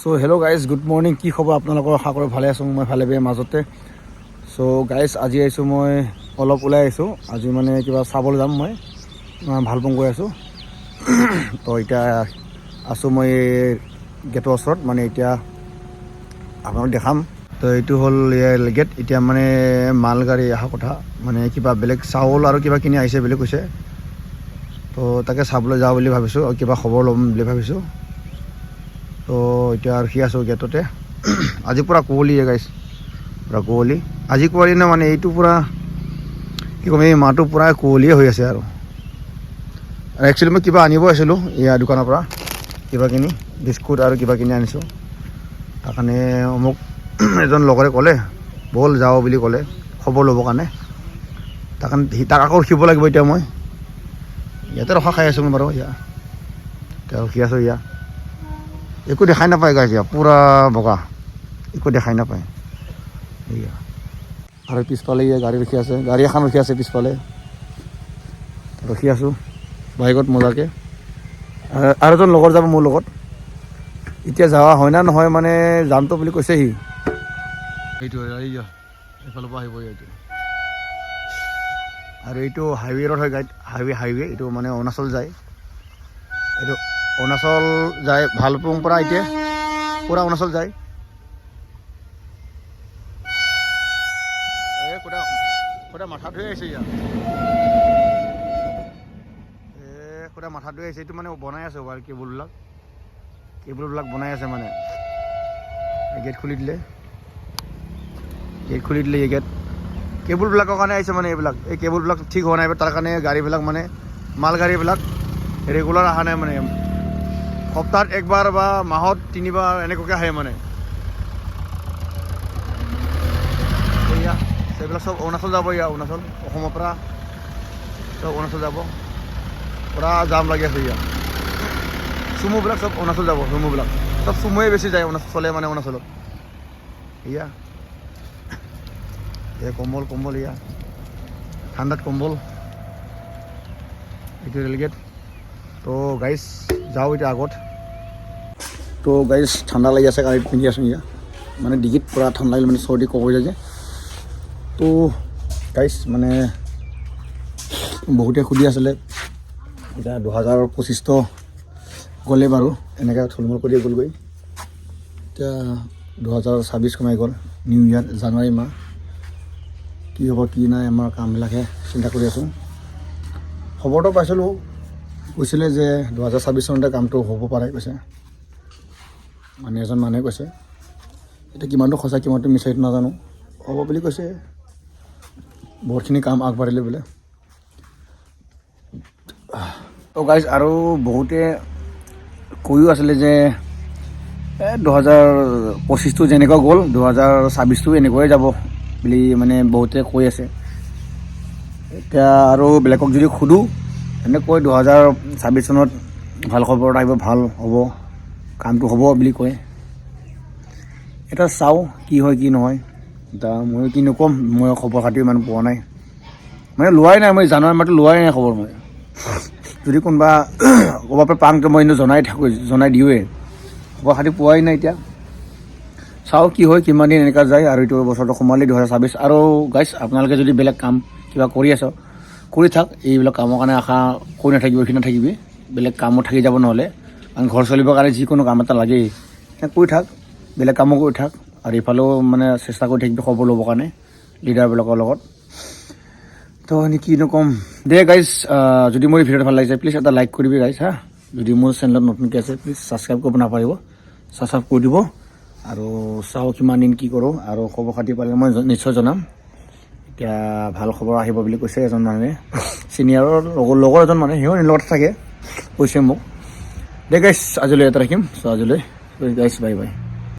So hello' guys, good morning. কি খবৰ আপোনালোকৰ? আশা কৰোঁ ভালে আছোঁ। মই ভালে বেয়া মাজতে। সো গাইজ, আজি আহিছোঁ, মই অলপ ওলাই আহিছোঁ। আজি মানে কিবা চাবলৈ যাম। মই ভালপোং গৈ আছোঁ। তো এতিয়া আছোঁ মই গেটৰ ওচৰত। মানে এতিয়া আপোনালোক দেখাম। তো এইটো হ'ল গেট। এতিয়া মানে মালগাড়ী অহা কথা, মানে কিবা বেলেগ চাউল আৰু কিবা কিনি আহিছে বুলি কৈছে। তো তাকে চাবলৈ যাওঁ বুলি ভাবিছোঁ, আৰু কিবা খবৰ ল'ম বুলি ভাবিছোঁ। তো এতিয়া ৰখি আছোঁ গেটতে। আজি পূৰা কুঁৱলীয়ে গাইছ, পূৰা কুঁৱলী। আজি কুঁৱলী ন, মানে এইটো পূৰা কি ক'ম, এই মাহটো পূৰা কুঁৱলীয়ে হৈ আছে। আৰু একচুৱেলি মই কিবা আনিব আহিছিলোঁ ইয়াৰ দোকানৰ পৰা, কিবা কিনি বিস্কুট আৰু কিবা কিনি আনিছোঁ। তাৰ কাৰণে মোক এজন লগৰে ক'লে ব'ল যাওঁ বুলি ক'লে, খবৰ ল'বৰ কাৰণে। তাৰ কাৰণে তাক আকৌ ৰখিব লাগিব। এতিয়া মই ইয়াতে ৰখা খাই আছোঁ মই বাৰু। এতিয়া ৰখি আছোঁ। একো দেখাই নাপায় গাইছ, পূৰা বগা, একো দেখাই নাপায়। এয়া আৰু পিছফালে গাড়ী ৰখি আছে, গাড়ী এখন ৰখি আছে পিছফালে। ৰখি আছোঁ বাইকত মজাকৈ। আৰু এজন লগৰ যাব মোৰ লগত। এতিয়া যোৱা হয় না নহয়, মানে যামতো বুলি কৈছে সি। এইটো এইফালৰ পৰা আহিব এইটো। আৰু এইটো হাইৱে ৰোড হয় গাইড, হাইৱে এইটো মানে অৰুণাচল যায়। এইটো অৰুণাচল যায়, ভালপোং পৰা এতিয়া পূৰা অৰুণাচল যায়। সুদা মাথা ধুই আহিছে সুদা মাথা ধুই আহিছে। এইটো মানে বনাই আছে বাৰু, কেবুলবিলাক বনাই আছে। মানে গেট খুলি দিলে এই গেট কেবুলবিলাকৰ কাৰণে আহিছে। মানে এইবিলাক, এই কেবুলবিলাক ঠিক হোৱা নাই, তাৰ কাৰণে গাড়ীবিলাক, মানে মালগাড়ীবিলাক ৰেগুলাৰ অহা নাই। মানে সপ্তাহত একবাৰ বা মাহত 3বাৰ এনেকুৱাকৈ আহে। মানে এয়া সেইবিলাক চব অৰুণাচল যাব। অৰুণাচল, অসমৰ পৰা চব অৰুণাচল যাব। পূৰা জাম লাগি আছে। চুমুবিলাক চব অৰুণাচল যাব। চুমুবিলাক চব চুমুৱে বেছি যায়, চলে মানে অৰুণাচলত। কম্বল ঠাণ্ডাত কম্বল। এইটো ৰেলগেট। তো গাইজ যাওঁ এতিয়া আগত। তো গাইজ ঠাণ্ডা লাগি আছে, গাড়ীত পিন্ধি আছোঁ। মানে ডিগিত পূৰা ঠাণ্ডা লাগিলে, মানে চৰ্দি কব যায় যে। তো গাইজ মানে বহুতে সুধি আছিলে, এতিয়া 2025 গ'লে বাৰু, এনেকৈ থুলমূল কৰি গ'লগৈ। এতিয়া 2026 সোমাই গ'ল, নিউ ইয়েৰ, জানুৱাৰী মাহ। কি হ'ব কি নাই, আমাৰ কামবিলাকহে চিন্তা কৰি আছোঁ। খবৰটো পাইছিলোঁ, কৈছিলে যে 2026 চনতে কামটো হ'ব পাৰে কৈছে, মানে এজন মানুহে কৈছে। এতিয়া কিমানটো সঁচা কিমানটো মিছা সেইটো নাজানো, হ'ব বুলি কৈছে। বহুতখিনি কাম আগবাঢ়িলে বোলে। তো গাইজ আৰু বহুতে কৈও আছিলে যে 2025টো যেনেকুৱা গ'ল 2026টো এনেকুৱাই যাব বুলি, মানে বহুতে কৈ আছে। এতিয়া আৰু বেলেগক যদি সোধোঁ, এনেকৈ 2026 চনত ভাল খবৰ আহিব, ভাল হ'ব, কামটো হ'ব বুলি কয়। এতিয়া চাওঁ কি হয় কি নহয়। এতিয়া মই কি নক'ম, মই খবৰ খাতি ইমান পোৱা নাই, মানে লোৱাই নাই। মই জানুৱাৰী মাহটো লোৱাই নাই খবৰ। মই যদি কোনোবা ক'ৰবাৰ পৰা পাওঁতো মই এনেও জনাই দিওঁৱেই। খবৰ খাতি পোৱাই নাই। এতিয়া চাওঁ কি হয়, কিমান দিন এনেকুৱা যায়। আৰু এইটো বছৰটো সোমালেই 2026। আৰু গাইজ আপোনালোকে যদি বেলেগ কাম কিবা কৰি আছ, কৰি থাক। এইবিলাক কামৰ কাৰণে আশা কৰি নাথাকিবি। বেলেগ কামো থাকি যাব নহ'লে, কাৰণ ঘৰ চলিবৰ কাৰণে যিকোনো কাম এটা লাগেই। কৰি থাক, বেলেগ কামো কৰি থাক, আৰু ইফালেও মানে চেষ্টা কৰি থাকিবি খবৰ ল'বৰ কাৰণে লিডাৰবিলাকৰ লগত। তো কি নক'ম দে গাইজ। যদি মোৰ ভিডিঅ'টো ভাল লাগিছে, প্লিজ এটা লাইক কৰিবি গাইজ হা। যদি মোৰ চেনেলত নতুনকৈ আছে, প্লিজ ছাবস্ক্ৰাইব কৰিব নাপাৰিব, ছাবস্ক্ৰাইব কৰি দিব। আৰু চাওঁ কিমান দিন কি কৰোঁ, আৰু খবৰ খাতি পালে মই নিশ্চয় জনাম। এতিয়া ভাল খবৰ আহিব বুলি কৈছে এজন মানুহে, ছিনিয়ৰৰ লগৰ এজন মানে, সিও লগত থাকে, কৈছে মোক। দে গাইজ আজিলৈ এটা ৰাখিম। চ' আজিলৈ গাইজ বাই বাই।